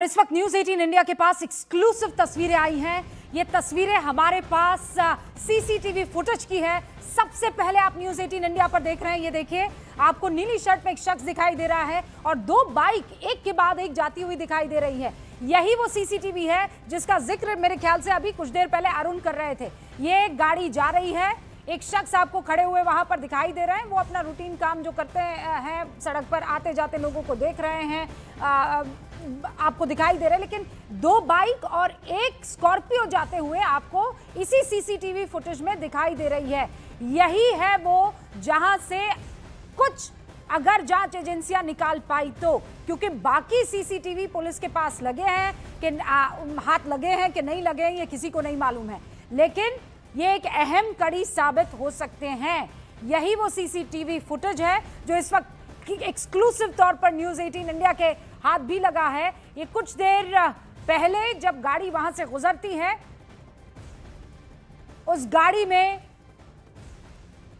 इस वक्त news 18 India के पास एक्सक्लूसिव तस्वीरें आई हैं। ये तस्वीरें हमारे पास सीसीटीवी फुटेज की है। सबसे पहले आप न्यूज 18 इंडिया पर देख रहे हैं। ये देखिए, आपको नीली शर्ट में एक शख्स दिखाई दे रहा है और दो बाइक एक के बाद एक जाती हुई दिखाई दे रही है। यही वो सीसीटीवी है जिसका जिक्र मेरे ख्याल से अभी कुछ देर पहले अरुण कर रहे थे। ये एक गाड़ी जा रही है, एक शख्स आपको खड़े हुए वहां पर दिखाई दे रहे हैं। वो अपना रूटीन काम जो करते हैं, सड़क पर आते जाते लोगों को देख रहे हैं, आपको दिखाई दे रहे हैं। लेकिन दो बाइक और एक स्कॉर्पियो जाते हुए आपको इसी सीसीटीवी फुटेज में दिखाई दे रही है। यही है वो जहां से कुछ अगर जांच एजेंसियां निकाल पाई तो, क्योंकि बाकी सीसीटीवी पुलिस के पास लगे हैं कि हाथ लगे हैं कि नहीं लगे, ये किसी को नहीं मालूम है, लेकिन ये एक अहम कड़ी साबित हो सकते हैं। यही वो सीसीटीवी फुटेज है जो इस वक्त एक्सक्लूसिव तौर पर न्यूज 18 इंडिया के हाथ भी लगा है। ये कुछ देर पहले जब गाड़ी वहां से गुजरती है, उस गाड़ी में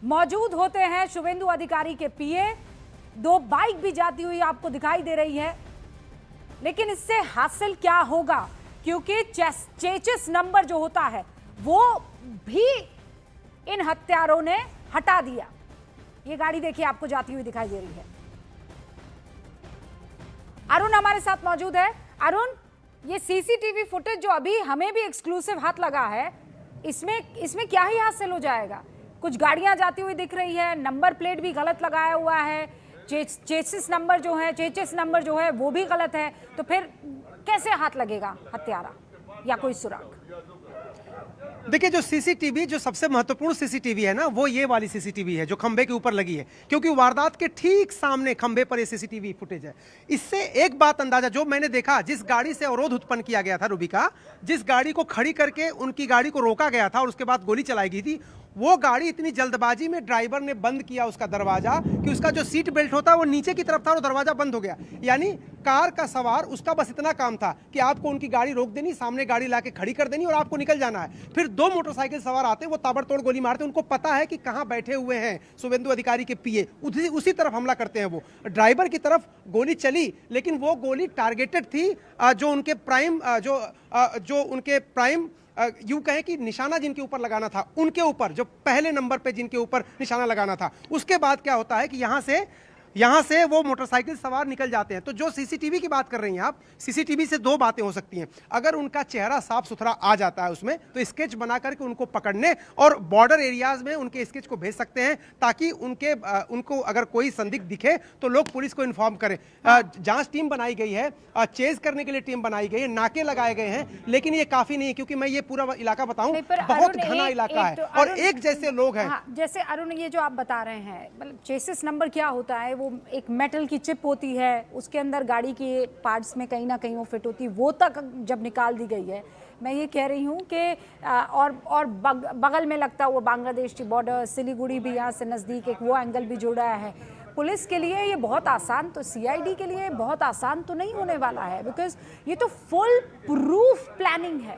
मौजूद होते हैं शुभेंदु अधिकारी के पीए। दो बाइक भी जाती हुई आपको दिखाई दे रही है। लेकिन इससे हासिल क्या होगा, क्योंकि चेचिस नंबर जो होता है वो भी इन हत्यारों ने हटा दिया। ये गाड़ी देखिए आपको जाती हुई दिखाई दे रही है। अरुण हमारे साथ मौजूद है। अरुण, ये सीसीटीवी फुटेज जो अभी हमें भी एक्सक्लूसिव हाथ लगा है, इसमें क्या ही हासिल हो जाएगा? कुछ गाड़ियां जाती हुई दिख रही है, नंबर प्लेट भी गलत लगाया हुआ है, चेचिस नंबर जो है वो भी गलत है। तो फिर कैसे हाथ लगेगा हत्यारा या कोई सुराग? देखिए, जो सीसीटीवी जो सबसे महत्वपूर्ण सीसीटीवी है ना, वो ये वाली सीसीटीवी है जो खंबे के ऊपर लगी है, क्योंकि वारदात के ठीक सामने खंबे पर ये सीसीटीवी फुटेज है। इससे एक बात अंदाजा जो मैंने देखा, जिस गाड़ी से अवरोध उत्पन्न किया गया था रूबी का, जिस गाड़ी को खड़ी करके उनकी गाड़ी को रोका गया था और उसके बाद गोली चलाई गई थी, वो गाड़ी इतनी जल्दबाजी में ड्राइवर ने बंद किया उसका दरवाजा कि उसका जो सीट बेल्ट होता है वो नीचे की तरफ था और दरवाजा बंद हो गया। यानी कार का सवार, उसका बस इतना काम था कि आपको उनकी गाड़ी रोक देनी, सामने गाड़ी लाके खड़ी कर देनी और आपको निकल जाना है। फिर दो मोटरसाइकिल सवार आते, वो ताबड़तोड़ गोली मारते। उनको पता है कि कहां बैठे हुए हैं शुभेंदु अधिकारी के पीए, उसी तरफ हमला करते हैं। वो ड्राइवर की तरफ गोली चली, लेकिन वो गोली टारगेटेड थी जो उनके प्राइम यूं कहें कि निशाना जिनके ऊपर लगाना था, उनके ऊपर, जो पहले नंबर पे जिनके ऊपर निशाना लगाना था। उसके बाद क्या होता है कि यहां से वो मोटरसाइकिल सवार निकल जाते हैं। तो जो सीसीटीवी की बात कर रही हैं आप, सीसीटीवी से दो बातें हो सकती हैं। अगर उनका चेहरा साफ सुथरा आ जाता है उसमें, तो स्केच बना करके उनको पकड़ने और बॉर्डर एरियाज में उनके स्केच को भेज सकते हैं, ताकि उनको अगर कोई संदिग्ध दिखे तो लोग पुलिस को इन्फॉर्म करें। जांच टीम बनाई गई है, चेज करने के लिए टीम बनाई गई है, नाके लगाए गए हैं, लेकिन ये काफी नहीं है, क्योंकि मैं ये पूरा इलाका बताऊं, बहुत घना इलाका है और एक जैसे लोग हैं। जैसे अरुण, ये जो आप बता रहे हैं, मतलब चेसिस नंबर क्या होता है? वो एक मेटल की चिप होती है, उसके अंदर गाड़ी के पार्ट्स में कहीं ना कहीं वो फिट होती है, वो तक जब निकाल दी गई है। मैं ये कह रही हूँ कि और बगल में लगता हुआ बांग्लादेश की बॉर्डर, सिलीगुड़ी भी यहाँ से नज़दीक, एक वो एंगल भी जुड़ा है। पुलिस के लिए ये बहुत आसान, तो सीआईडी के लिए बहुत आसान तो नहीं होने वाला है, बिकॉज ये तो फुल प्रूफ प्लानिंग है।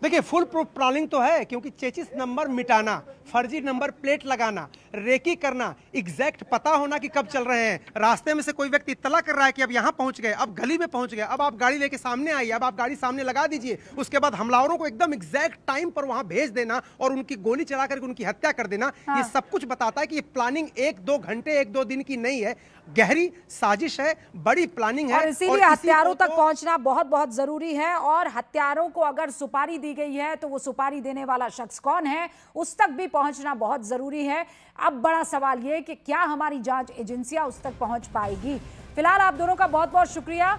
देखिए, फुल प्रूफ प्लानिंग तो है, क्योंकि चेचिस नंबर मिटाना, फर्जी नंबर प्लेट लगाना, रेकी करना, एग्जैक्ट पता होना कि कब चल रहे हैं। रास्ते में से कोई व्यक्ति इत्तला कर रहा है कि अब यहां पहुंच गए, अब गली में पहुंच गए, अब आप गाड़ी लेके सामने आइए, अब आप गाड़ी सामने लगा दीजिए। उसके बाद हमलावरों को एकदम एग्जैक्ट टाइम पर वहां भेज देना और उनकी गोली चला करके उनकी हत्या कर देना। हाँ। ये सब कुछ बताता है कि ये प्लानिंग 1-2 घंटे 1-2 दिन की नहीं है, गहरी साजिश है, बड़ी प्लानिंग है। और इसीलिए हत्यारों तक पहुंचना बहुत बहुत जरूरी है। और हत्यारों को अगर सुपारी दी गई है तो वो सुपारी देने वाला शख्स कौन है, उस तक भी पहुंचना बहुत जरूरी है। अब बड़ा सवाल ये कि क्या हमारी जांच एजेंसियां उस तक पहुंच पाएगी। फिलहाल आप दोनों का बहुत बहुत शुक्रिया।